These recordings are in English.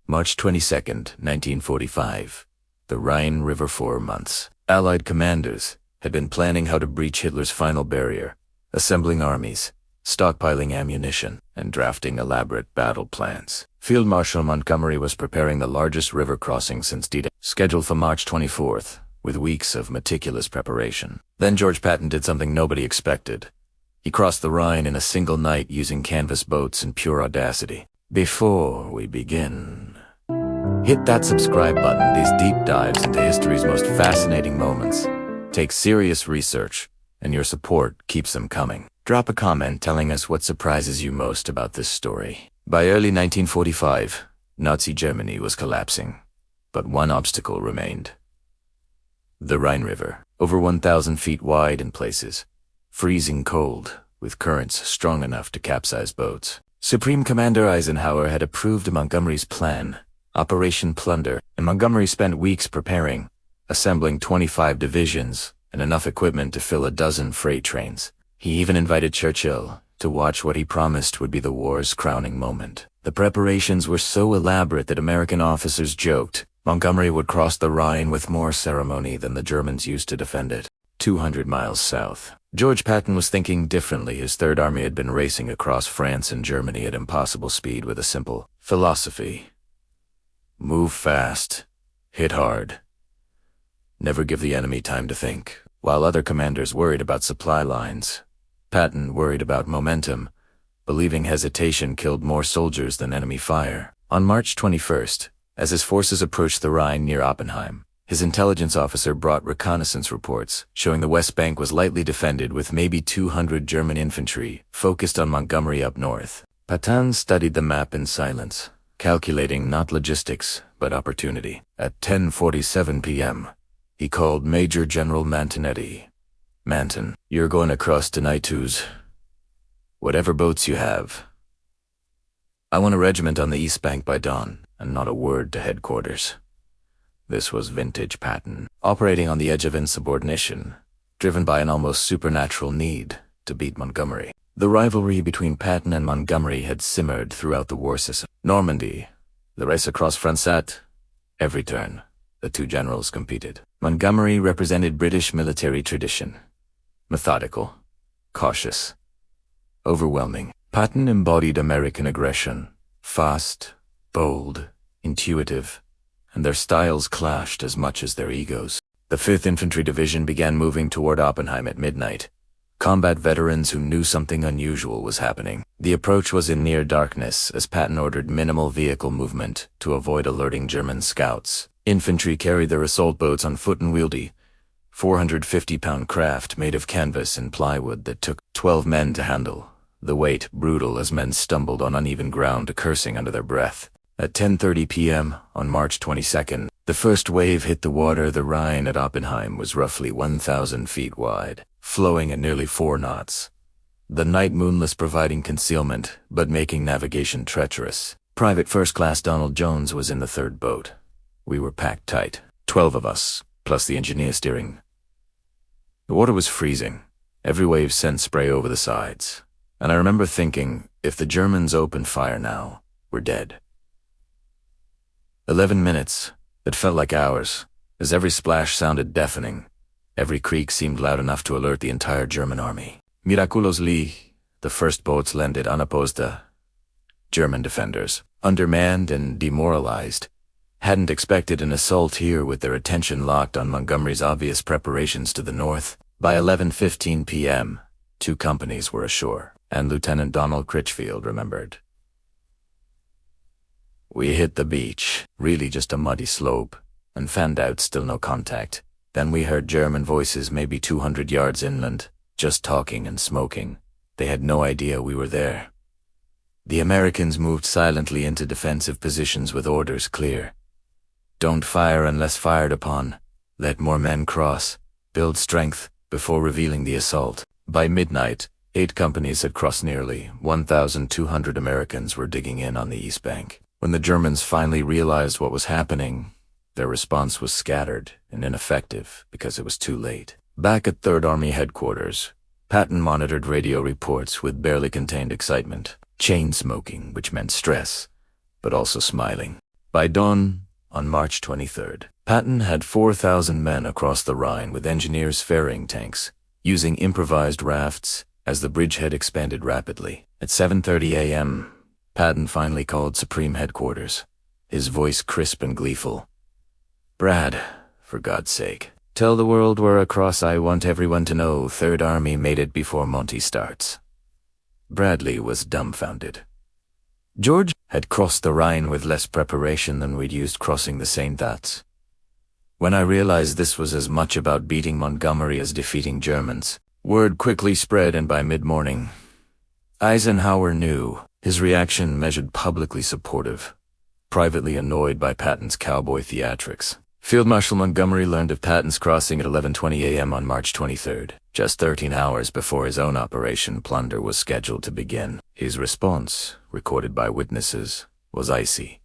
March 22nd, 1945. The Rhine River 4 months. Allied commanders had been planning how to breach Hitler's final barrier, assembling armies, stockpiling ammunition, and drafting elaborate battle plans. Field Marshal Montgomery was preparing the largest river crossing since D-Day, scheduled for March 24th, with weeks of meticulous preparation. Then George Patton did something nobody expected. He crossed the Rhine in a single night using canvas boats and pure audacity. Before we begin, hit that subscribe button. These deep dives into history's most fascinating moments take serious research, and your support keeps them coming. Drop a comment telling us what surprises you most about this story. By early 1945, Nazi Germany was collapsing, but one obstacle remained. The Rhine River, over 1,000 feet wide in places, freezing cold, with currents strong enough to capsize boats. Supreme Commander Eisenhower had approved Montgomery's plan, Operation Plunder, and Montgomery spent weeks preparing, assembling 25 divisions and enough equipment to fill a dozen freight trains. He even invited Churchill to watch what he promised would be the war's crowning moment. The preparations were so elaborate that American officers joked Montgomery would cross the Rhine with more ceremony than the Germans used to defend it. 200 miles south. George Patton was thinking differently. His Third Army had been racing across France and Germany at impossible speed with a simple philosophy. Move fast, hit hard, never give the enemy time to think. While other commanders worried about supply lines, Patton worried about momentum, believing hesitation killed more soldiers than enemy fire. On March 21st, as his forces approached the Rhine near Oppenheim, his intelligence officer brought reconnaissance reports showing the West Bank was lightly defended with maybe 200 German infantry focused on Montgomery up north. Patton studied the map in silence, calculating not logistics, but opportunity. At 10:47 p.m., he called Major General Mantonetti. Manton, you're going across tonight, twos. Whatever boats you have. I want a regiment on the East Bank by dawn, and not a word to headquarters. This was vintage Patton, operating on the edge of insubordination, driven by an almost supernatural need to beat Montgomery. The rivalry between Patton and Montgomery had simmered throughout the war system. Normandy, the race across Fransat, every turn, the two generals competed. Montgomery represented British military tradition. Methodical, cautious, overwhelming. Patton embodied American aggression, fast, bold, intuitive, and their styles clashed as much as their egos. The 5th Infantry Division began moving toward Oppenheim at midnight. Combat veterans who knew something unusual was happening. The approach was in near darkness as Patton ordered minimal vehicle movement to avoid alerting German scouts. Infantry carried their assault boats on foot and wieldy, 450-pound craft made of canvas and plywood that took 12 men to handle, the weight brutal as men stumbled on uneven ground, cursing under their breath. At 10:30 p.m. on March 22nd, the first wave hit the water. The Rhine at Oppenheim was roughly 1,000 feet wide, flowing at nearly 4 knots. The night moonless providing concealment, but making navigation treacherous. Private First Class Donald Jones was in the third boat. We were packed tight, 12 of us, plus the engineer steering. The water was freezing. Every wave sent spray over the sides. And I remember thinking, if the Germans open fire now, we're dead. 11 minutes, that felt like hours, as every splash sounded deafening. Every creak seemed loud enough to alert the entire German army. Miraculously, the first boats landed unopposed. German defenders, undermanned and demoralized, hadn't expected an assault here with their attention locked on Montgomery's obvious preparations to the north. By 11:15 p.m., 2 companies were ashore, and Lieutenant Donald Critchfield remembered. We hit the beach, really just a muddy slope, and fanned out, still no contact. Then we heard German voices maybe 200 yards inland, just talking and smoking. They had no idea we were there. The Americans moved silently into defensive positions with orders clear. Don't fire unless fired upon. Let more men cross. Build strength before revealing the assault. By midnight, 8 companies had crossed. Nearly 1,200 Americans were digging in on the East Bank. When the Germans finally realized what was happening, their response was scattered and ineffective because it was too late. Back at Third Army headquarters, Patton monitored radio reports with barely contained excitement. Chain smoking, which meant stress, but also smiling. By dawn, on March 23rd, Patton had 4,000 men across the Rhine with engineers ferrying tanks, using improvised rafts as the bridgehead expanded rapidly. At 7:30 a.m., Patton finally called Supreme Headquarters, his voice crisp and gleeful. "Brad, for God's sake, tell the world we're across. I want everyone to know Third Army made it before Monty starts." Bradley was dumbfounded. George had crossed the Rhine with less preparation than we'd used crossing the St. That's. When I realized this was as much about beating Montgomery as defeating Germans, word quickly spread, and by mid-morning, Eisenhower knew. His reaction measured publicly supportive, privately annoyed by Patton's cowboy theatrics. Field Marshal Montgomery learned of Patton's crossing at 11:20 a.m. on March 23rd, just 13 hours before his own Operation Plunder was scheduled to begin. His response, recorded by witnesses, was icy.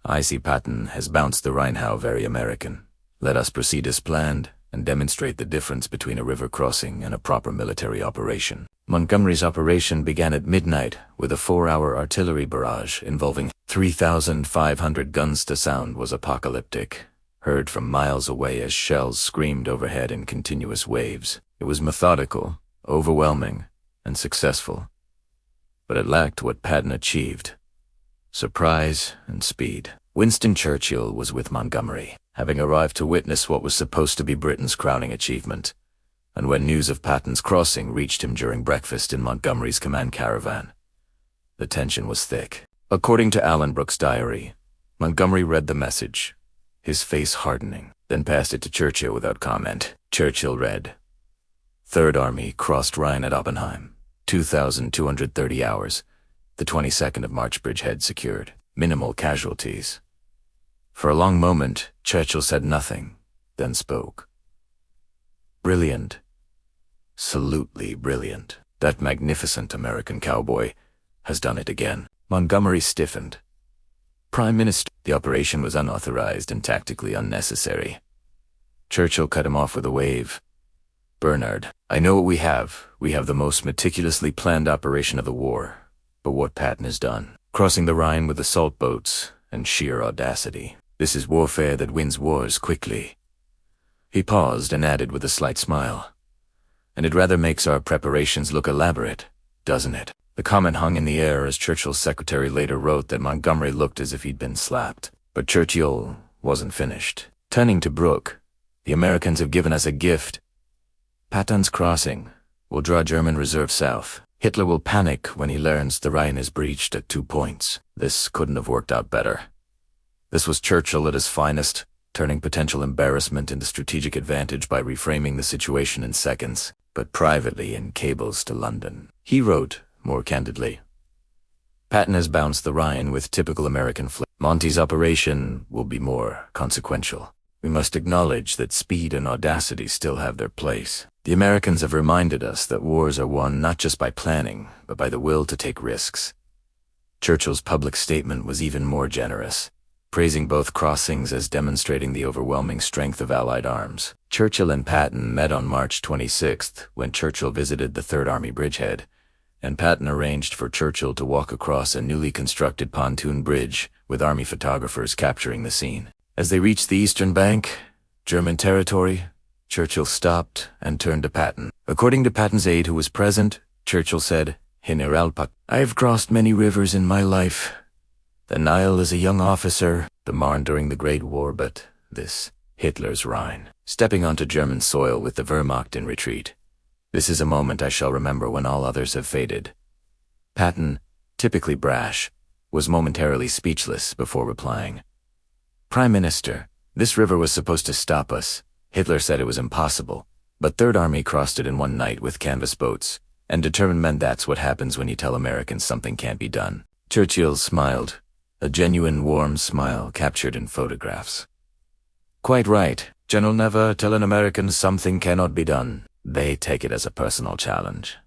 "I see Patton has bounced the Rhine. How very American. Let us proceed as planned and demonstrate the difference between a river crossing and a proper military operation." Montgomery's operation began at midnight with a 4-hour artillery barrage involving 3,500 guns. The sound was apocalyptic, heard from miles away as shells screamed overhead in continuous waves. It was methodical, overwhelming, and successful. But it lacked what Patton achieved: surprise and speed. Winston Churchill was with Montgomery, having arrived to witness what was supposed to be Britain's crowning achievement. And when news of Patton's crossing reached him during breakfast in Montgomery's command caravan, the tension was thick. According to Alan Brooks' diary, Montgomery read the message, his face hardening, then passed it to Churchill without comment. Churchill read, "Third Army crossed Rhine at Oppenheim, 2,230 hours, the 22nd of March, bridgehead secured, minimal casualties." For a long moment, Churchill said nothing, then spoke. "Brilliant. Absolutely brilliant. That magnificent American cowboy has done it again." Montgomery stiffened. "Prime Minister, the operation was unauthorized and tactically unnecessary." Churchill cut him off with a wave. "Bernard, I know what we have. We have the most meticulously planned operation of the war. But what Patton has done, crossing the Rhine with assault boats and sheer audacity. This is warfare that wins wars quickly." He paused and added with a slight smile, "And it rather makes our preparations look elaborate, doesn't it?" The comment hung in the air as Churchill's secretary later wrote that Montgomery looked as if he'd been slapped. But Churchill wasn't finished. Turning to Brooke, "The Americans have given us a gift. Patton's crossing will draw German reserve south. Hitler will panic when he learns the Rhine is breached at 2 points. This couldn't have worked out better." This was Churchill at his finest, turning potential embarrassment into strategic advantage by reframing the situation in seconds. But privately in cables to London, he wrote, more candidly, "Patton has bounced the Rhine with typical American flair. Monty's operation will be more consequential. We must acknowledge that speed and audacity still have their place. The Americans have reminded us that wars are won not just by planning, but by the will to take risks." Churchill's public statement was even more generous, praising both crossings as demonstrating the overwhelming strength of Allied arms. Churchill and Patton met on March 26th when Churchill visited the Third Army bridgehead, and Patton arranged for Churchill to walk across a newly constructed pontoon bridge with Army photographers capturing the scene. As they reached the eastern bank, German territory, Churchill stopped and turned to Patton. According to Patton's aide who was present, Churchill said, "Generalpat, I have crossed many rivers in my life. The Nile as a young officer, the Marne during the Great War, but this, Hitler's Rhine, stepping onto German soil with the Wehrmacht in retreat. This is a moment I shall remember when all others have faded." Patton, typically brash, was momentarily speechless before replying. "Prime Minister, this river was supposed to stop us. Hitler said it was impossible, but Third Army crossed it in one night with canvas boats, and determined men. That's what happens when you tell Americans something can't be done." Churchill smiled, a genuine warm smile captured in photographs. "Quite right. General, never tell an American something cannot be done. They take it as a personal challenge."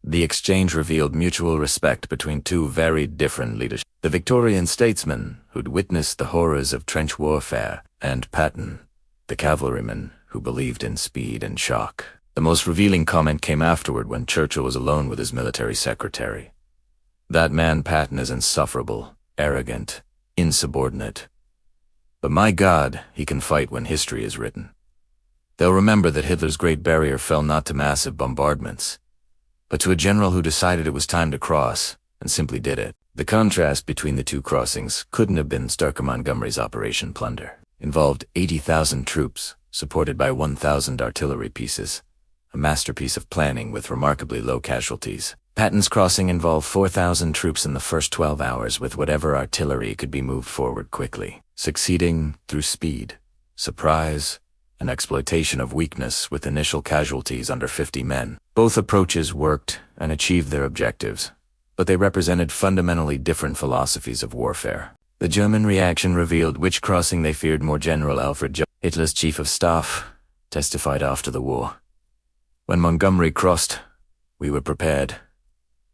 The exchange revealed mutual respect between two very different leaders. The Victorian statesman who'd witnessed the horrors of trench warfare, and Patton, the cavalryman who believed in speed and shock. The most revealing comment came afterward when Churchill was alone with his military secretary. "That man Patton is insufferable, arrogant, insubordinate. But my God, he can fight when history is written. They'll remember that Hitler's Great Barrier fell not to massive bombardments, but to a general who decided it was time to cross, and simply did it. The contrast between the two crossings couldn't have been starker. Montgomery's Operation Plunder involved 80,000 troops, supported by 1,000 artillery pieces, a masterpiece of planning with remarkably low casualties. Patton's crossing involved 4,000 troops in the first 12 hours with whatever artillery could be moved forward quickly, succeeding through speed, surprise, and exploitation of weakness with initial casualties under 50 men. Both approaches worked and achieved their objectives, but they represented fundamentally different philosophies of warfare. The German reaction revealed which crossing they feared more. General Alfred Hitler's chief of staff testified after the war. When Montgomery crossed, we were prepared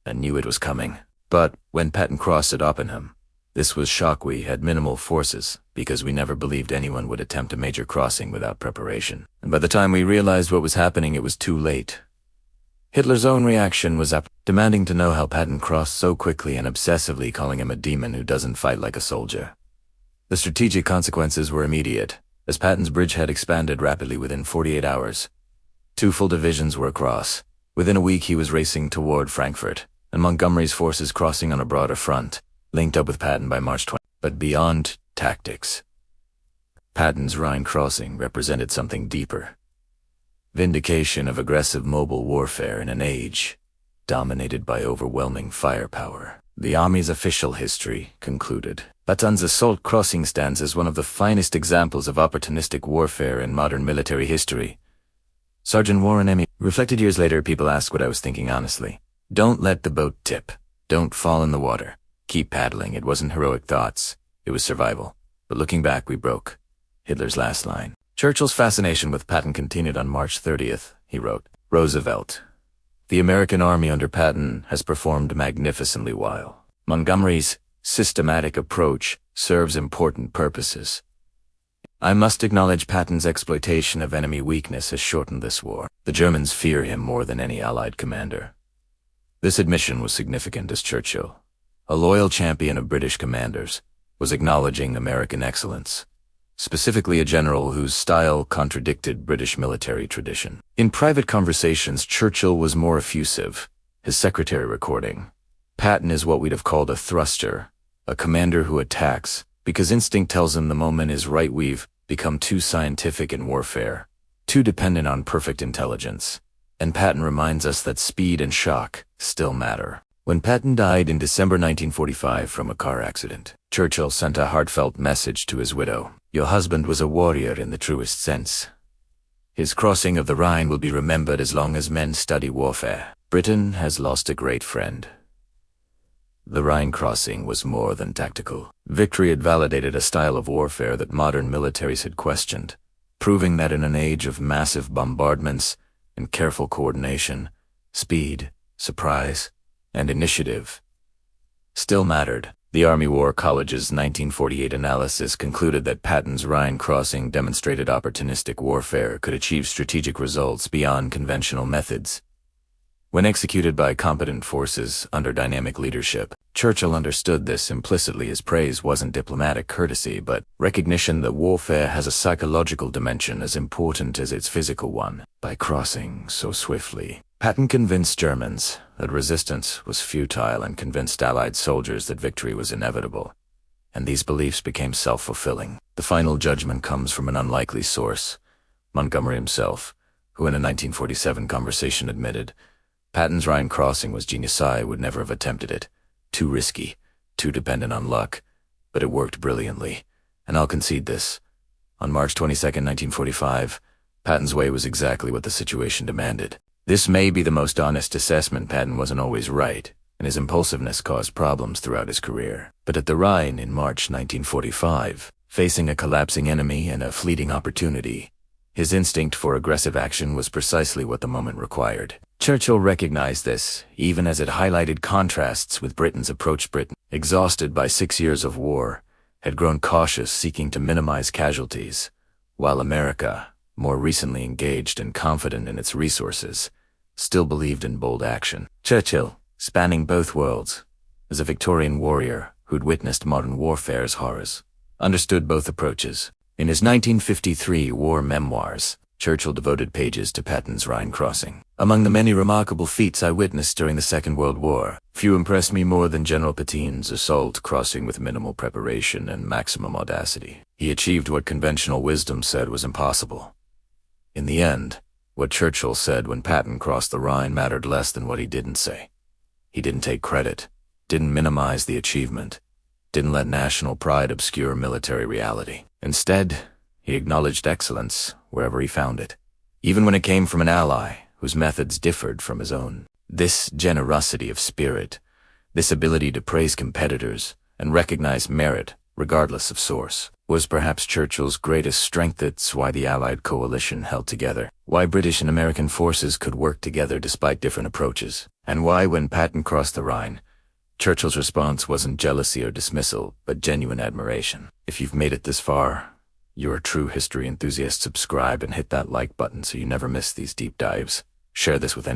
and knew it was coming. But when Patton crossed at Oppenheim, this was shock. We had minimal forces because we never believed anyone would attempt a major crossing without preparation. And by the time we realized what was happening, it was too late. Hitler's own reaction was up, demanding to know how Patton crossed so quickly and obsessively calling him a demon who doesn't fight like a soldier. The strategic consequences were immediate, as Patton's bridgehead expanded rapidly within 48 hours. 2 full divisions were across. Within a week he was racing toward Frankfurt, and Montgomery's forces crossing on a broader front, linked up with Patton by March 20. But beyond tactics, Patton's Rhine crossing represented something deeper. Vindication of aggressive mobile warfare in an age dominated by overwhelming firepower. The Army's official history concluded. Patton's assault crossing stands as one of the finest examples of opportunistic warfare in modern military history. Sergeant Warren M. reflected years later. People ask what I was thinking honestly. Don't let the boat tip. Don't fall in the water. Keep paddling. It wasn't heroic thoughts. It was survival. But looking back, we broke Hitler's last line. Churchill's fascination with Patton continued on March 30th. He wrote, Roosevelt, the American Army under Patton has performed magnificently while Montgomery's systematic approach serves important purposes. I must acknowledge Patton's exploitation of enemy weakness has shortened this war. The Germans fear him more than any Allied commander. This admission was significant as Churchill, a loyal champion of British commanders, was acknowledging American excellence, specifically a general whose style contradicted British military tradition. In private conversations, Churchill was more effusive, his secretary recording. Patton is what we'd have called a thruster, a commander who attacks, because instinct tells him the moment is right. We've become too scientific in warfare, too dependent on perfect intelligence. And Patton reminds us that speed and shock still matter. When Patton died in December 1945 from a car accident, Churchill sent a heartfelt message to his widow. Your husband was a warrior in the truest sense. His crossing of the Rhine will be remembered as long as men study warfare. Britain has lost a great friend. The Rhine crossing was more than tactical. Victory had validated a style of warfare that modern militaries had questioned, proving that in an age of massive bombardments and careful coordination, speed, surprise, and initiative still mattered. The Army War College's 1948 analysis concluded that Patton's Rhine crossing demonstrated opportunistic warfare could achieve strategic results beyond conventional methods. When executed by competent forces under dynamic leadership, Churchill understood this implicitly. His praise wasn't diplomatic courtesy, but recognition that warfare has a psychological dimension as important as its physical one. By crossing so swiftly, Patton convinced Germans that resistance was futile and convinced Allied soldiers that victory was inevitable. And these beliefs became self-fulfilling. The final judgment comes from an unlikely source, Montgomery himself, who in a 1947 conversation admitted, Patton's Rhine crossing was genius. I would never have attempted it. Too risky, too dependent on luck, but it worked brilliantly. And I'll concede this. On March 22, 1945, Patton's way was exactly what the situation demanded. This may be the most honest assessment. Patton wasn't always right, and his impulsiveness caused problems throughout his career. But at the Rhine in March 1945, facing a collapsing enemy and a fleeting opportunity, his instinct for aggressive action was precisely what the moment required. Churchill recognized this, even as it highlighted contrasts with Britain's approach. Britain, exhausted by 6 years of war, had grown cautious, seeking to minimize casualties, while America, more recently engaged and confident in its resources, still believed in bold action. Churchill, spanning both worlds, as a Victorian warrior, who'd witnessed modern warfare's horrors, understood both approaches. In his 1953 war memoirs, Churchill devoted pages to Patton's Rhine crossing. Among the many remarkable feats I witnessed during the Second World War, few impressed me more than General Patton's assault crossing with minimal preparation and maximum audacity. He achieved what conventional wisdom said was impossible. In the end, what Churchill said when Patton crossed the Rhine mattered less than what he didn't say. He didn't take credit, didn't minimize the achievement, didn't let national pride obscure military reality. Instead, he acknowledged excellence wherever he found it, even when it came from an ally whose methods differed from his own. This generosity of spirit, this ability to praise competitors and recognize merit regardless of source, was perhaps Churchill's greatest strength. It's why the Allied coalition held together, why British and American forces could work together despite different approaches, and why, when Patton crossed the Rhine, Churchill's response wasn't jealousy or dismissal, but genuine admiration. If you've made it this far, you're a true history enthusiast. Subscribe and hit that like button so you never miss these deep dives. Share this with anyone.